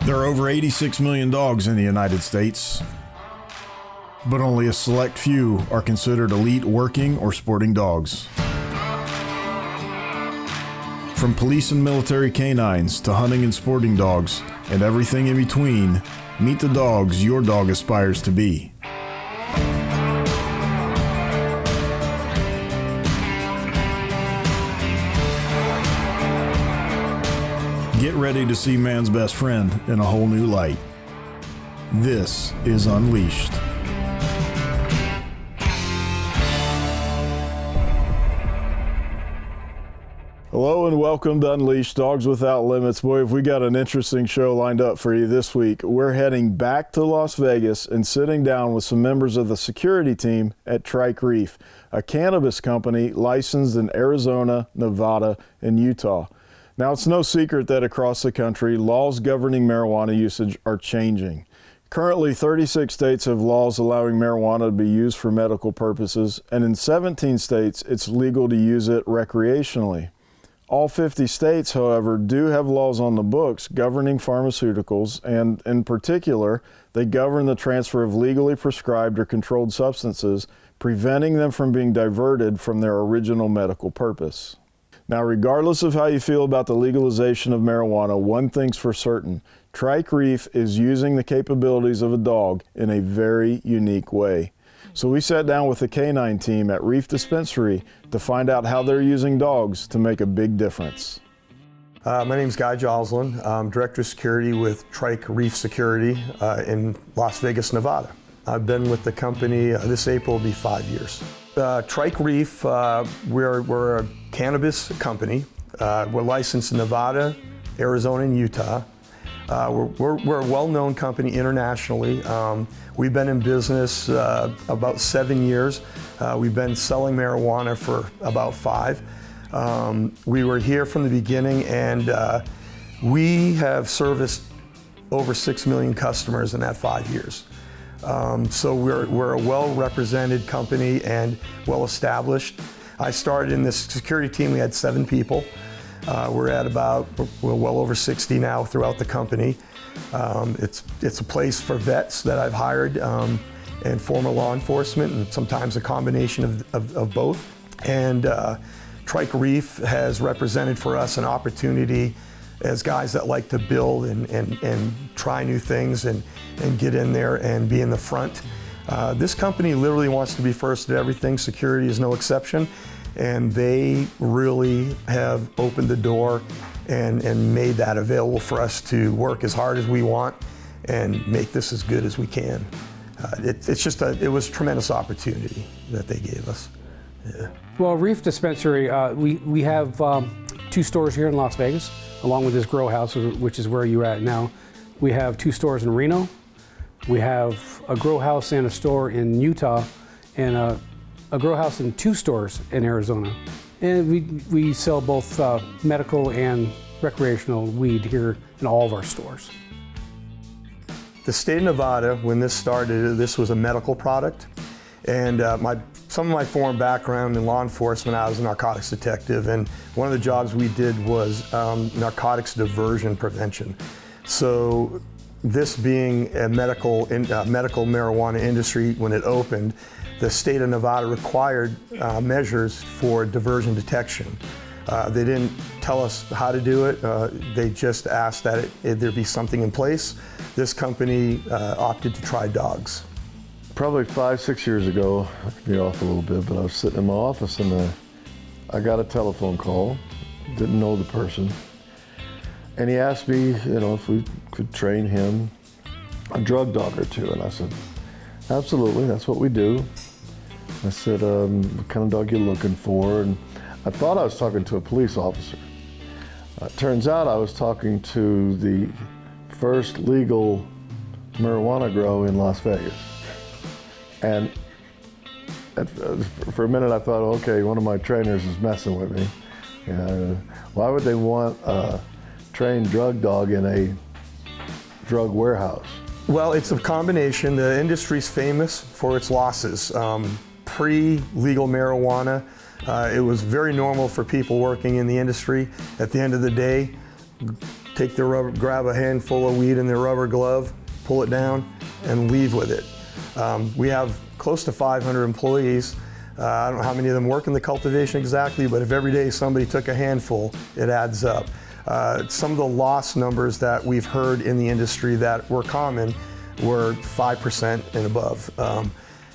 There are over 86 million dogs in the United States, but only a select few are considered elite working or sporting dogs. From police and military canines to hunting and sporting dogs and everything in between, meet the dogs your dog aspires to be. Get ready to see man's best friend in a whole new light. This is Unleashed. Hello and welcome to Unleashed, Dogs Without Limits. Boy, have we got an interesting show lined up for you this week. We're heading back to Las Vegas and sitting down with some members of the security team at Trike Reef, a cannabis company licensed in Arizona, Nevada, and Utah. Now, it's no secret that across the country, laws governing marijuana usage are changing. Currently, 36 states have laws allowing marijuana to be used for medical purposes, and in 17 states, it's legal to use it recreationally. All 50 states, however, do have laws on the books governing pharmaceuticals, and in particular, they govern the transfer of legally prescribed or controlled substances, preventing them from being diverted from their original medical purpose. Now, regardless of how you feel about the legalization of marijuana, one thing's for certain: Trike Reef is using the capabilities of a dog in a very unique way. So we sat down with the Canine team at Reef Dispensary to find out how they're using dogs to make a big difference. My name is Guy Joslin. I'm Director of Security with Trike Reef Security in Las Vegas, Nevada. I've been with the company, this April will be 5 years. Trike Reef, we're a cannabis company. We're licensed in Nevada, Arizona, and Utah. We're a well-known company internationally. We've been in business about 7 years. We've been selling marijuana for about 5. We were here from the beginning, and we have serviced over 6 million customers in that 5 years. So we're a well-represented company and well-established. I started in this security team, we had 7 people. We're at we're well over 60 now throughout the company. It's a place for vets that I've hired and former law enforcement, and sometimes a combination of both. And Trike Reef has represented for us an opportunity as guys that like to build and try new things and get in there and be in the front. This company literally wants to be first at everything. Security is no exception. And they really have opened the door and made that available for us to work as hard as we want and make this as good as we can. It was a tremendous opportunity that they gave us. Yeah. Well, Reef Dispensary, we have 2 stores here in Las Vegas, along with this grow house, which is where you're at now. We have 2 stores in Reno. We have a grow house and a store in Utah, and a grow house and 2 stores in Arizona. And we sell both medical and recreational weed here in all of our stores. The state of Nevada, when this started, this was a medical product. And some of my former background in law enforcement, I was a narcotics detective, and one of the jobs we did was narcotics diversion prevention. So this being a medical marijuana industry, when it opened, the state of Nevada required measures for diversion detection. They didn't tell us how to do it. They just asked that there be something in place. This company opted to try dogs. Probably 5-6 years ago, I could be off a little bit, but I was sitting in my office and I got a telephone call. Didn't know the person. And he asked me, if we could train him a drug dog or 2. And I said, absolutely, that's what we do. I said, what kind of dog you looking for? And I thought I was talking to a police officer. Turns out I was talking to the first legal marijuana grow in Las Vegas. And for a minute I thought, okay, one of my trainers is messing with me. Why would they want a trained drug dog in a drug warehouse? Well, it's a combination. The industry's famous for its losses. Pre-legal marijuana, it was very normal for people working in the industry. At the end of the day, take their rubber, grab a handful of weed in their rubber glove, pull it down, and leave with it. We have close to 500 employees. I don't know how many of them work in the cultivation exactly, but if every day somebody took a handful, it adds up. Some of the loss numbers that we've heard in the industry that were common were 5% and above.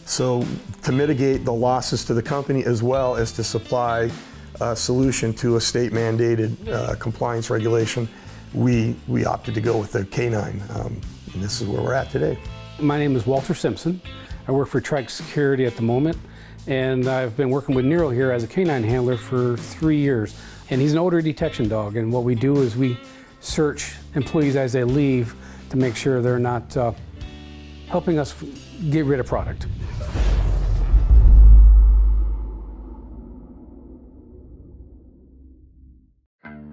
So to mitigate the losses to the company as well as to supply a solution to a state mandated compliance regulation, we opted to go with the Canine. And this is where we're at today. My name is Walter Simpson. I work for Trike Security at the moment, and I've been working with Nero here as a canine handler for 3 years. And he's an odor detection dog, and what we do is we search employees as they leave to make sure they're not helping us get rid of product.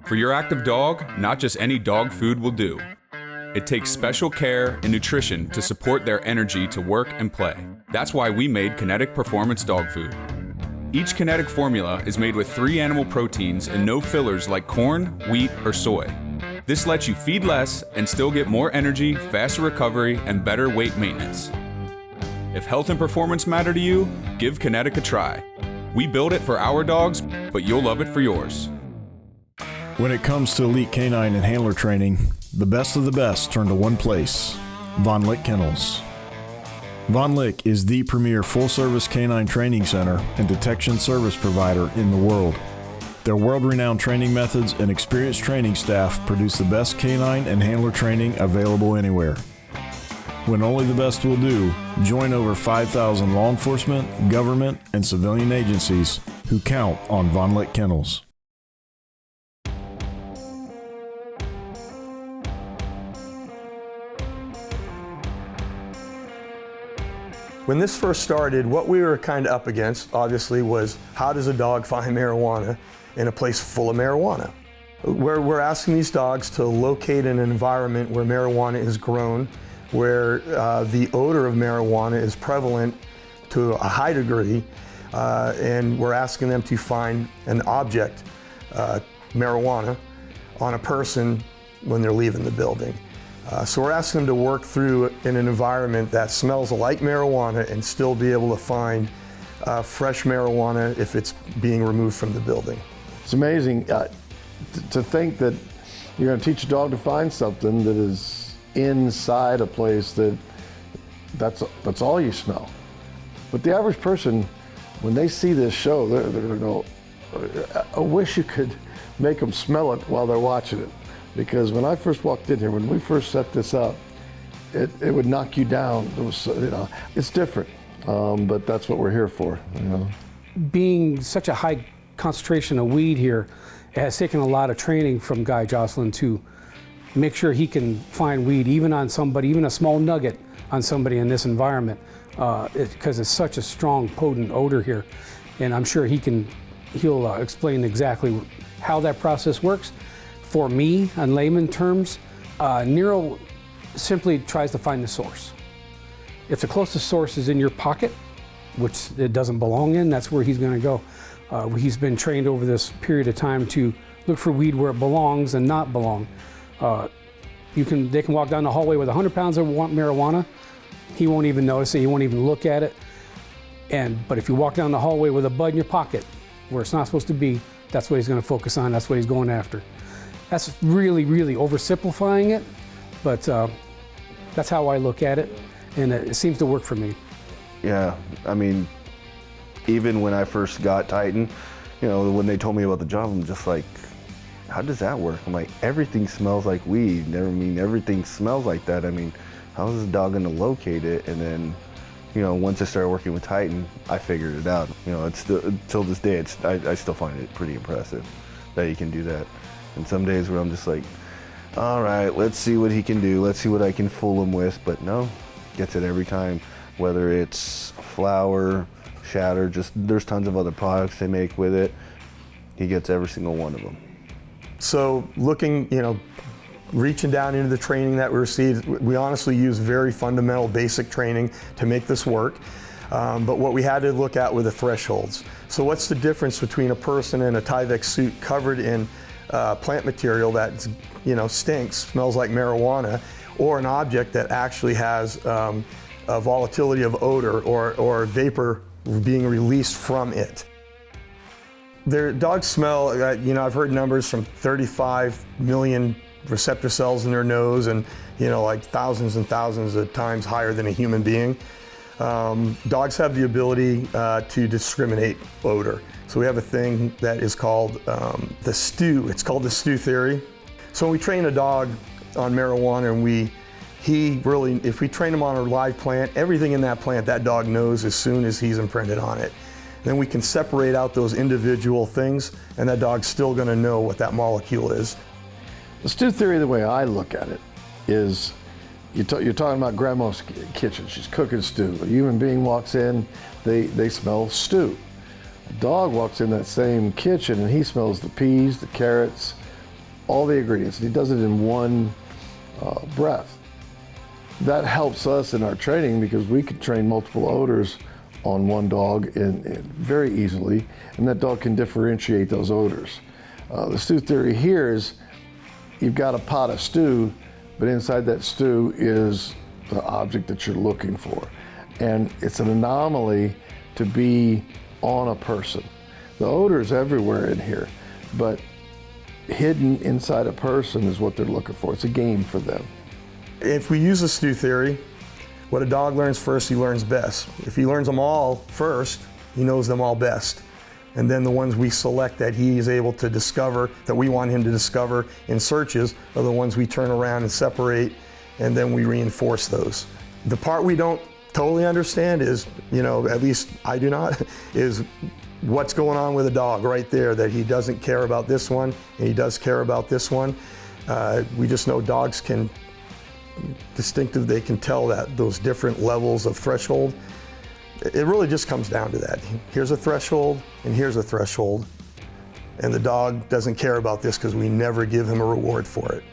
For your active dog, not just any dog food will do. It takes special care and nutrition to support their energy to work and play. That's why we made Kinetic Performance Dog Food. Each Kinetic formula is made with 3 animal proteins and no fillers like corn, wheat, or soy. This lets you feed less and still get more energy, faster recovery, and better weight maintenance. If health and performance matter to you, give Kinetic a try. We build it for our dogs, but you'll love it for yours. When it comes to elite canine and handler training, the best of the best turn to one place, Von Lick Kennels. Von Lick is the premier full-service canine training center and detection service provider in the world. Their world-renowned training methods and experienced training staff produce the best canine and handler training available anywhere. When only the best will do, join over 5,000 law enforcement, government, and civilian agencies who count on Von Lick Kennels. When this first started, what we were kind of up against, obviously, was how does a dog find marijuana in a place full of marijuana? We're asking these dogs to locate in an environment where marijuana is grown, where the odor of marijuana is prevalent to a high degree, and we're asking them to find an object, marijuana, on a person when they're leaving the building. So we're asking them to work through in an environment that smells like marijuana and still be able to find fresh marijuana if it's being removed from the building. It's amazing to think that you're going to teach a dog to find something that is inside a place that's all you smell. But the average person, when they see this show, they're going to go, I wish you could make them smell it while they're watching it. Because when I first walked in here, when we first set this up, it would knock you down. It was, it's different, but that's what we're here for. Being such a high concentration of weed here, it has taken a lot of training from Guy Jocelyn to make sure he can find weed even on somebody, even a small nugget on somebody in this environment, because it's such a strong, potent odor here. And I'm sure he'll explain exactly how that process works. For me, in layman terms, Nero simply tries to find the source. If the closest source is in your pocket, which it doesn't belong in, that's where he's going to go. He's been trained over this period of time to look for weed where it belongs and not belong. They can walk down the hallway with 100 pounds of marijuana. He won't even notice it. He won't even look at it. But if you walk down the hallway with a bud in your pocket, where it's not supposed to be, that's what he's going to focus on. That's what he's going after. That's really, really oversimplifying it, but that's how I look at it, and it seems to work for me. Yeah, I mean, even when I first got Titan, when they told me about the job, I'm just like, how does that work? I'm like, everything smells like weed. Everything smells like that. I mean, how is the dog gonna locate it? And then, once I started working with Titan, I figured it out. It's still, till this day, I still find it pretty impressive that you can do that. And some days where I'm just like, all right, let's see what he can do. Let's see what I can fool him with. But no, gets it every time. Whether it's flour, shatter, there's tons of other products they make with it. He gets every single one of them. So looking, reaching down into the training that we received, we honestly use very fundamental, basic training to make this work. But what we had to look at were the thresholds. So what's the difference between a person in a Tyvek suit covered in plant material that stinks, smells like marijuana, or an object that actually has a volatility of odor or vapor being released from it. Their dogs smell, I've heard numbers from 35 million receptor cells in their nose, and like thousands and thousands of times higher than a human being. Dogs have the ability to discriminate odor. So we have a thing that is called the stew. It's called the stew theory. So when we train a dog on marijuana, and if we train him on a live plant, everything in that plant that dog knows as soon as he's imprinted on it. Then we can separate out those individual things, and that dog's still going to know what that molecule is. The stew theory, the way I look at it, is you're talking about grandma's kitchen. She's cooking stew. A human being walks in, they smell stew. A dog walks in that same kitchen and he smells the peas, the carrots, all the ingredients, and he does it in one breath. That helps us in our training because we can train multiple odors on one dog very easily, and that dog can differentiate those odors. The stew theory here is you've got a pot of stew, but inside that stew is the object that you're looking for. And it's an anomaly to be on a person. The odor is everywhere in here, but hidden inside a person is what they're looking for. It's a game for them. If we use the stew theory, what a dog learns first, he learns best. If he learns them all first, he knows them all best. And then the ones we select that he is able to discover, that we want him to discover in searches, are the ones we turn around and separate, and then we reinforce those. The part we don't totally understand is, at least I do not, is what's going on with a dog right there, that he doesn't care about this one, and he does care about this one. We just know dogs can they can tell that those different levels of threshold. It really just comes down to that. Here's a threshold and here's a threshold, and the dog doesn't care about this because we never give him a reward for it.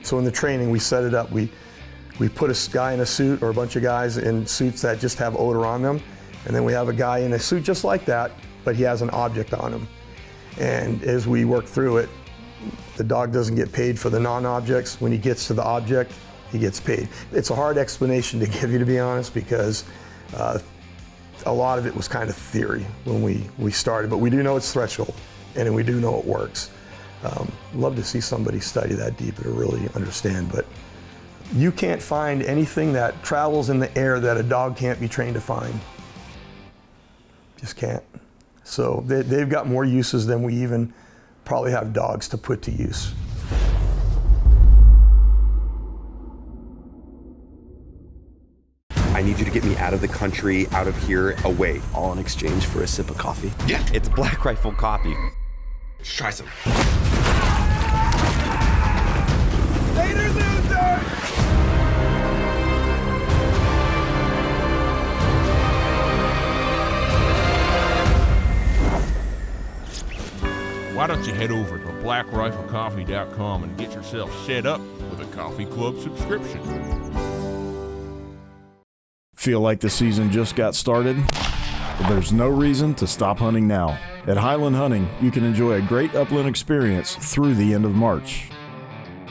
So in the training we set it up. We put a guy in a suit, or a bunch of guys in suits that just have odor on them, and then we have a guy in a suit just like that, but he has an object on him. And as we work through it, the dog doesn't get paid for the non-objects. When he gets to the object, he gets paid. It's a hard explanation to give you, to be honest, because a lot of it was kind of theory when we started, but we do know it's threshold, and we do know it works. Love to see somebody study that deep to really understand, but you can't find anything that travels in the air that a dog can't be trained to find. Just can't. So they've got more uses than we even probably have dogs to put to use. I need you to get me out of the country, out of here, away. All in exchange for a sip of coffee? Yeah, it's Black Rifle coffee. Let's try some. Later, loser! Why don't you head over to blackriflecoffee.com and get yourself set up with a coffee club subscription. Feel like the season just got started? Well, there's no reason to stop hunting now. At Highland Hunting, you can enjoy a great upland experience through the end of March.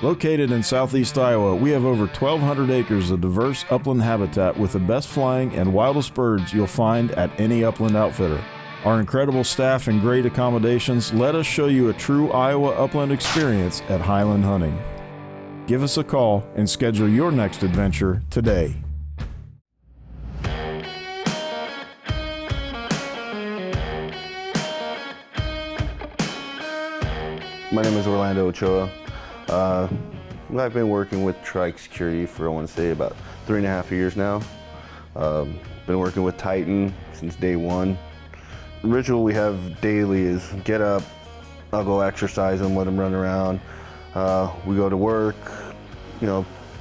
Located in southeast Iowa, we have over 1,200 acres of diverse upland habitat with the best flying and wildest birds you'll find at any upland outfitter. Our incredible staff and great accommodations let us show you a true Iowa upland experience at Highland Hunting. Give us a call and schedule your next adventure today. My name is Orlando Ochoa. I've been working with Trike Security for, I want to say, about 3.5 years now. Been working with Titan since day one. The ritual we have daily is get up, I'll go exercise them, let them run around. We go to work,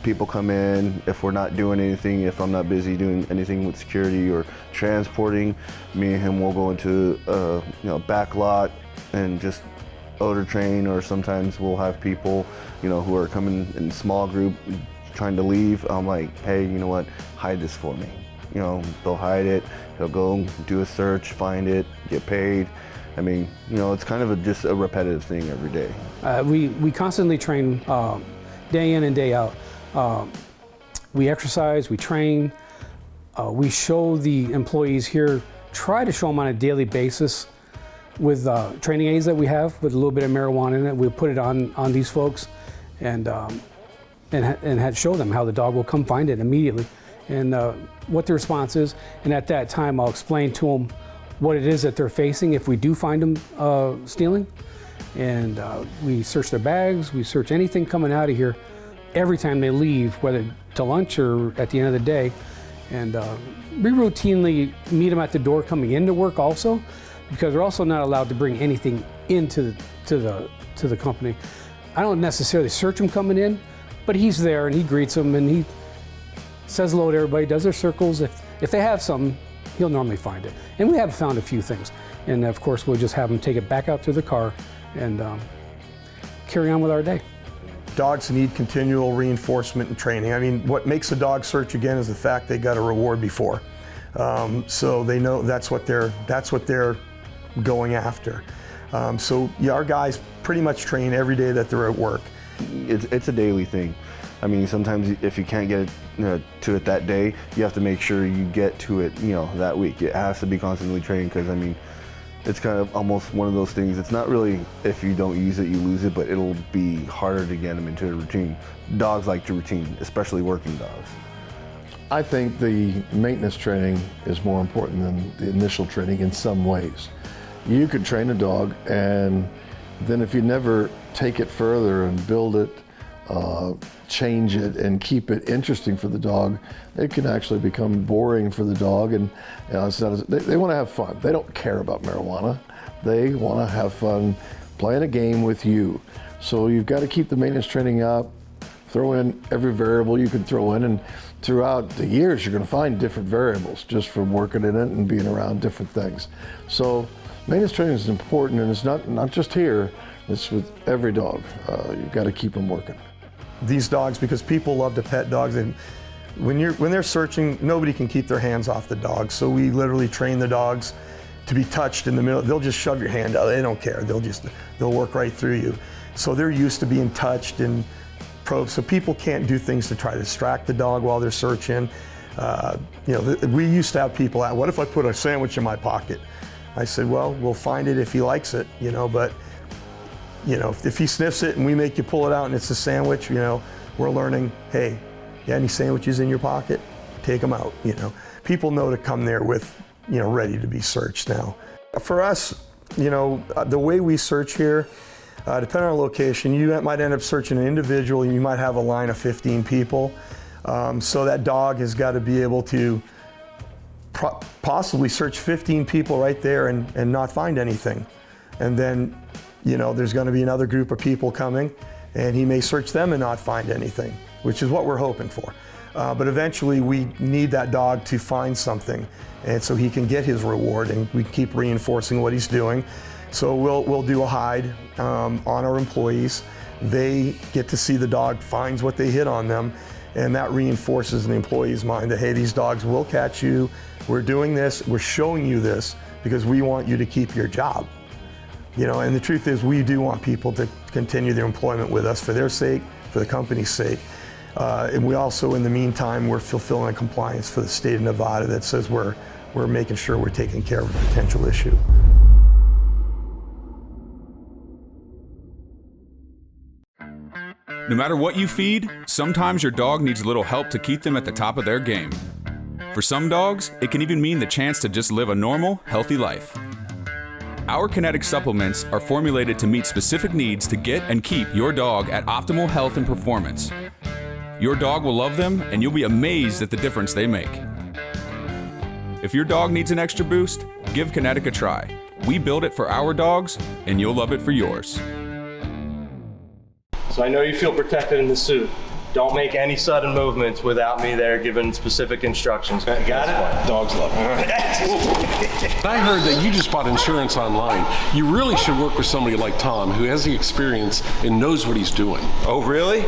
people come in. If we're not doing anything, if I'm not busy doing anything with security or transporting, me and him will go into back lot and just odor train, or sometimes we'll have people, who are coming in small group trying to leave. I'm like, hey, you know what, hide this for me. They'll hide it, they'll go do a search, find it, get paid. I mean, you know, it's kind of just a repetitive thing every day. We constantly train day in and day out. We exercise, we train, we show the employees here, try to show them on a daily basis with training aids that we have with a little bit of marijuana in it. We put it on these folks and show them how the dog will come find it immediately and what the response is. And at that time, I'll explain to them what it is that they're facing if we do find them stealing. And we search their bags, we search anything coming out of here every time they leave, whether to lunch or at the end of the day. And we routinely meet them at the door coming into work also, because we're also not allowed to bring anything into the company. I don't necessarily search him coming in, but he's there and he greets them and he says hello to everybody, does their circles. If they have something, he'll normally find it. And we have found a few things. And of course, we'll just have them take it back out to the car and carry on with our day. Dogs need continual reinforcement and training. I mean, what makes a dog search again is the fact they got a reward before. So they know that's what they're going after. So yeah, our guys pretty much train every day that they're at work. It's a daily thing. I mean, sometimes if you can't get to it that day, you have to make sure you get to it, that week. It has to be constantly trained because, I mean, it's kind of almost one of those things. It's not really if you don't use it, you lose it, but it'll be harder to get them into a routine. Dogs like to routine, especially working dogs. I think the maintenance training is more important than the initial training in some ways. You could train a dog, and then if you never take it further and build it, change it, and keep it interesting for the dog, it can actually become boring for the dog. And it's not they want to have fun. They don't care about marijuana. They want to have fun playing a game with you. So you've got to keep the maintenance training up, throw in every variable you can throw in, and throughout the years you're going to find different variables just from working in it and being around different things. So maintenance training is important, and it's not just here, it's with every dog. You've got to keep them working. These dogs, because people love to pet dogs, and when they're searching, nobody can keep their hands off the dog. So we literally train the dogs to be touched in the middle. They'll just shove your hand out. They don't care. They'll work right through you. So they're used to being touched and probed. So people can't do things to try to distract the dog while they're searching. We used to have people what if I put a sandwich in my pocket? I said, well, we'll find it if he likes it, but if he sniffs it and we make you pull it out and it's a sandwich, we're learning, hey, any sandwiches in your pocket? Take them out, People know to come there with, ready to be searched now. For us, the way we search here, depending on location, you might end up searching an individual, you might have a line of 15 people. So that dog has got to be able to possibly search 15 people right there and not find anything. And then, there's going to be another group of people coming, and he may search them and not find anything, which is what we're hoping for. But eventually we need that dog to find something, and so he can get his reward, and we keep reinforcing what he's doing. So we'll do a hide on our employees. They get to see the dog finds what they hit on them, and that reinforces in the employee's mind that, hey, these dogs will catch you. We're doing this, we're showing you this because we want you to keep your job. And the truth is we do want people to continue their employment with us for their sake, for the company's sake. And we also, in the meantime, we're fulfilling a compliance for the state of Nevada that says we're making sure we're taking care of a potential issue. No matter what you feed, sometimes your dog needs a little help to keep them at the top of their game. For some dogs, it can even mean the chance to just live a normal, healthy life. Our Kinetic supplements are formulated to meet specific needs to get and keep your dog at optimal health and performance. Your dog will love them, and you'll be amazed at the difference they make. If your dog needs an extra boost, give Kinetic a try. We build it for our dogs, and you'll love it for yours. So I know you feel protected in the suit. Don't make any sudden movements without me there giving specific instructions. You got it? Dogs love it. I heard that you just bought insurance online. You really should work with somebody like Tom, who has the experience and knows what he's doing. Oh, really?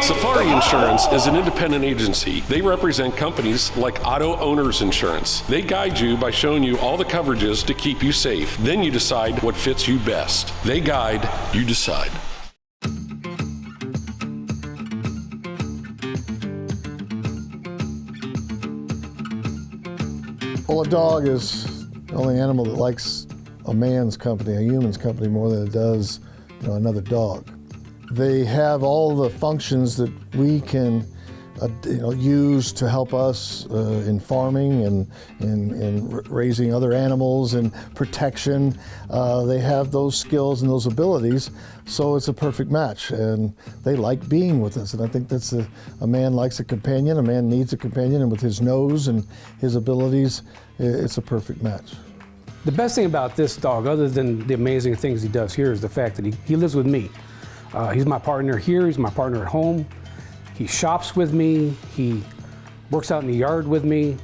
Safari Insurance is an independent agency. They represent companies like Auto Owners Insurance. They guide you by showing you all the coverages to keep you safe. Then you decide what fits you best. They guide, you decide. Well, a dog is the only animal that likes a man's company, a human's company, more than it does, another dog. They have all the functions that we can, use to help us in farming and in raising other animals and protection. They have those skills and those abilities, so it's a perfect match. And they like being with us. And I think that's a man likes a companion. A man needs a companion, and with his nose and his abilities, it's a perfect match. The best thing about this dog, other than the amazing things he does here, is the fact that he lives with me. He's my partner here, he's my partner at home. He shops with me, he works out in the yard with me.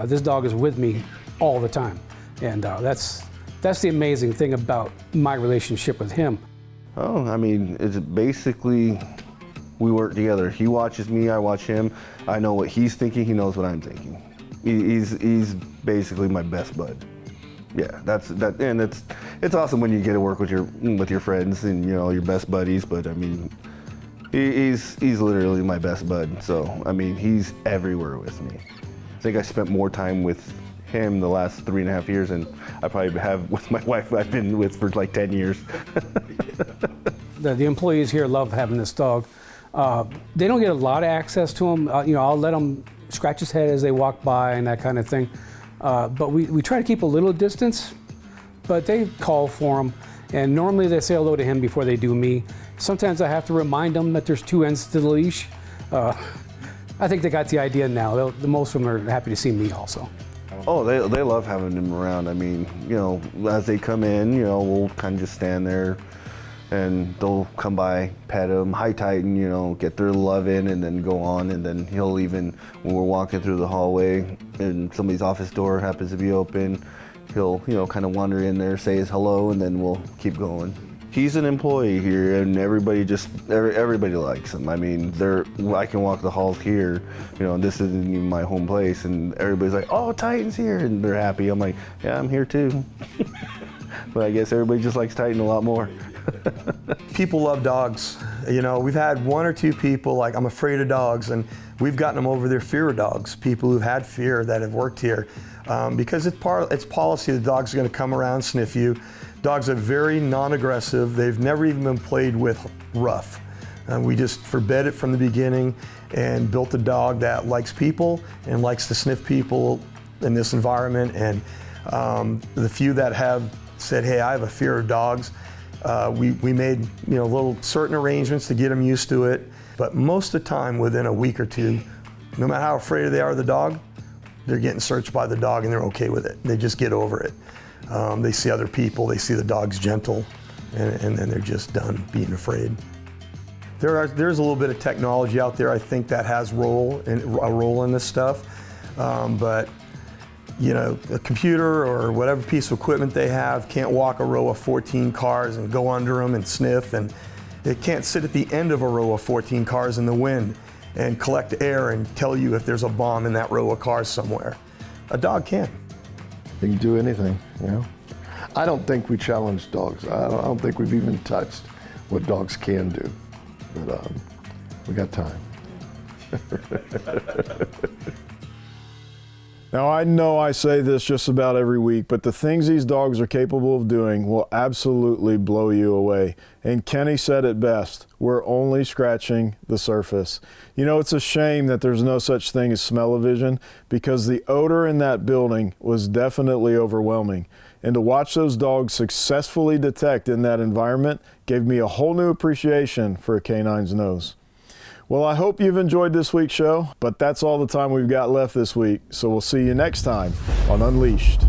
This dog is with me all the time. And that's the amazing thing about my relationship with him. Oh, I mean, it's basically, we work together. He watches me, I watch him. I know what he's thinking, he knows what I'm thinking. He's basically my best bud. Yeah, and it's awesome when you get to work with your friends and your best buddies. But I mean, he's literally my best bud. So I mean, he's everywhere with me. I think I spent more time with him the last 3.5 years than I probably have with my wife I've been with for like 10 years. The employees here love having this dog. They don't get a lot of access to him. I'll let them scratch his head as they walk by and that kind of thing. But we try to keep a little distance, but they call for him, and normally they say hello to him before they do me. Sometimes I have to remind them that there's 2 ends to the leash. I think they got the idea now. The most of them are happy to see me also. Oh, they love having him around. I mean, as they come in, we'll kind of just stand there, and they'll come by, pet him, hi Titan, get their love in, and then go on. And then he'll even, when we're walking through the hallway and somebody's office door happens to be open, he'll, kind of wander in there, say his hello, and then we'll keep going. He's an employee here, and everybody likes him. I mean, I can walk the halls here, and this isn't even my home place, and everybody's like, "Oh, Titan's here," and they're happy. I'm like, "Yeah, I'm here too." But I guess everybody just likes Titan a lot more. People love dogs. We've had 1 or 2 people like, "I'm afraid of dogs," and we've gotten them over their fear of dogs. People who've had fear that have worked here, because it's policy the dog's going to come around, sniff you. Dogs are very non-aggressive. They've never even been played with rough. We just forbid it from the beginning and built a dog that likes people and likes to sniff people in this environment. And the few that have said, "Hey, I have a fear of dogs," we made little certain arrangements to get them used to it. But most of the time, within a week or 2, no matter how afraid they are of the dog, they're getting searched by the dog and they're okay with it. They just get over it. They see other people, they see the dog's gentle, and then they're just done being afraid. There's a little bit of technology out there, I think, that has a role in this stuff. But a computer or whatever piece of equipment they have can't walk a row of 14 cars and go under them and sniff, and it can't sit at the end of a row of 14 cars in the wind and collect air and tell you if there's a bomb in that row of cars somewhere. A dog can. They can do anything, I don't think we challenge dogs. I don't think we've even touched what dogs can do, but we got time. Now, I know I say this just about every week, but the things these dogs are capable of doing will absolutely blow you away. And Kenny said it best, we're only scratching the surface. It's a shame that there's no such thing as smell-o-vision, because the odor in that building was definitely overwhelming. And to watch those dogs successfully detect in that environment gave me a whole new appreciation for a canine's nose. Well, I hope you've enjoyed this week's show, but that's all the time we've got left this week. So we'll see you next time on Unleashed.